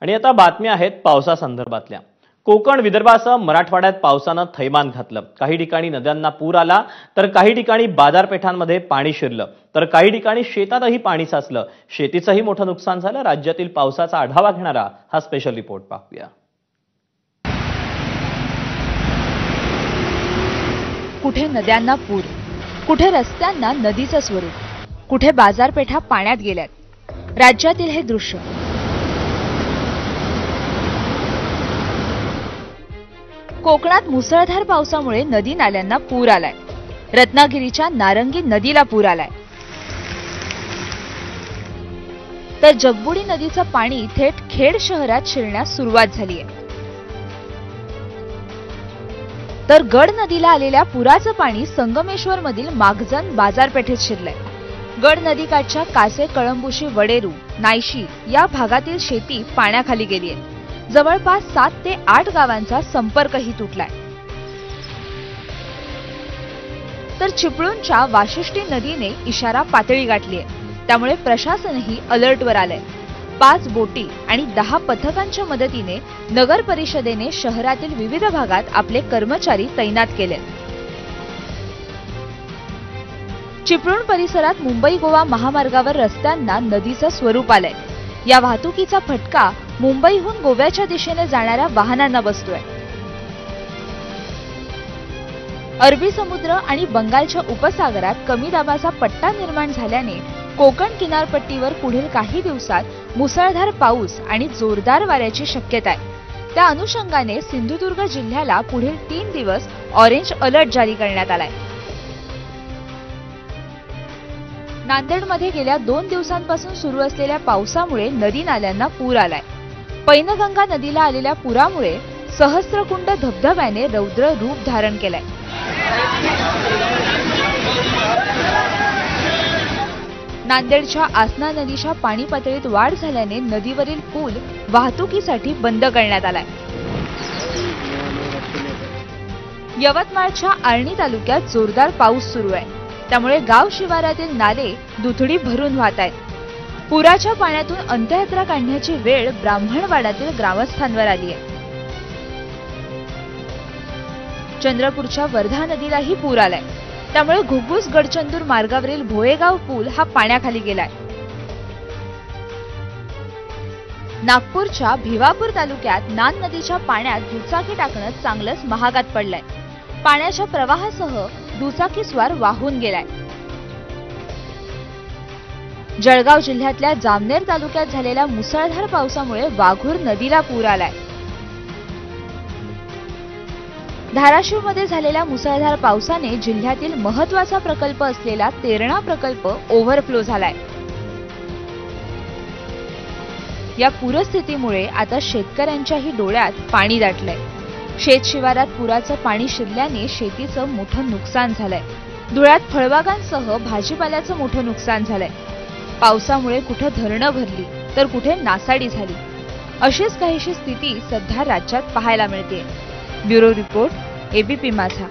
आणि आता बातम्या आहेत पावसासंदर्भातल्या। कोकण विदर्भासह मराठवाड्यात पावसानं थैमान घातलं। काही ठिकाणी नद्यांना पूर आला, तर काही ठिकाणी बाजारपेठांमध्ये पाणी शिरलं, तर काही ठिकाणी शेतातही पाणी साचलं। शेतीचंही मोठं नुकसान झालं। राज्यातील पावसाचा आढावा घेणारा हा स्पेशल रिपोर्ट पाहूया। कुठे नद्यांना पूर, कुठे रस्त्यांना नदीचं स्वरूप, कुठे बाजारपेठा पाण्यात गेल्यात। राज्यातील हे दृश्य कोकणात मुसळधार पावसामुळे नदी नाल्यांना पूर आलाय। रत्नागिरीच्या नारंगी नदीला पूर आलाय, तर जगबुडी नदीचं पाणी थेट खेड शहरात शिरण्यास सुरुवात झाली आहे। तर गड नदीला आलेल्या पुराचं पाणी संगमेश्वर मधील मागजन बाजारपेठेत शिरलंय। गड नदीकाठच्या कासे, कळंबुशी, वडेरू, नायशी या भागातील शेती पाण्याखाली गेली आहे। जवळपास 7 ते 8 गावांचा संपर्कही तुटलाय। तर चिपळूणच्या वाशिष्ठी नदीने इशारा पातळी गाठली आहे, त्यामुळे प्रशासनही अलर्टवर आलंय। 5 बोटी आणि 10 पथकांच्या मदतीने नगर परिषदेने शहरातील विविध भागात आपले कर्मचारी तैनात केलेत। चिपळूण परिसरात मुंबई गोवा महामार्गावर रस्त्यांना नदीचं स्वरूप आलंय। या वाहतुकीचा फटका मुंबईहून गोव्याच्या दिशेने जाणाऱ्या वाहनांना बसतोय। अरबी समुद्र आणि बंगालच्या उपसागरात कमी दाबाचा पट्टा निर्माण झाल्याने कोकण किनारपट्टीवर पुढील काही दिवसात मुसळधार पाऊस आणि जोरदार वाऱ्याची शक्यता आहे। त्या अनुषंगाने सिंधुदुर्ग जिल्ह्याला पुढील 3 दिवस ऑरेंज अलर्ट जारी करण्यात आलाय। नांदेडमध्ये गेल्या 2 दिवसांपासून सुरू असलेल्या पावसामुळे नदी नाल्यांना पूर आलाय। पैनगंगा नदीला आलेल्या पुरामुळे सहस्त्रकुंड धबधब्याने रौद्र रूप धारण केलंय। नांदेडच्या आसना नदीच्या पाणी पातळीत वाढ झाल्याने नदीवरील पूल वाहतुकीसाठी बंद करण्यात आलाय। यवतमाळच्या आर्णी तालुक्यात जोरदार पाऊस सुरू आहे, त्यामुळे गाव शिवारातील नाले दुथडी भरून वाहत आहेत। पुराच्या पाण्यातून अंत्ययात्रा काढण्याची वेळ ब्राह्मणवाडातील ग्रामस्थांवर आली आहे। चंद्रपूरच्या वर्धा नदीलाही पूर आलाय, त्यामुळे घुग्गुस गडचंदूर मार्गावरील भोयेगाव पूल हा पाण्याखाली गेलाय। नागपूरच्या भिवापूर तालुक्यात नान नदीच्या पाण्यात दुचाकी टाकणं चांगलंच महागात पडलंय। पाण्याच्या प्रवाहासह दुचाकीस्वार वाहून गेलाय। जळगाव जिल्ह्यातल्या जामनेर तालुक्यात झालेल्या मुसळधार पावसामुळे वाघूर नदीला पूर आलाय। धाराशिवमध्ये झालेल्या मुसळधार पावसाने जिल्ह्यातील महत्त्वाचा प्रकल्प असलेला तेरणा प्रकल्प ओव्हरफ्लो झालाय। या पूरस्थितीमुळे आता शेतकऱ्यांच्याही डोळ्यात पाणी दाटलंय। शेतशिवारात पुराचं पाणी शिरल्याने शेतीचं मोठं नुकसान झालंय। धुळ्यात फळबागांसह भाजीपाल्याचं मोठं नुकसान झालंय। पावसामुळे कुठे धरणं भरली तर कुठे नासाडी झाली, अशीच काहीशी स्थिती सध्या राज्यात पाहायला मिळते। ब्युरो रिपोर्ट, एबीपी माझा।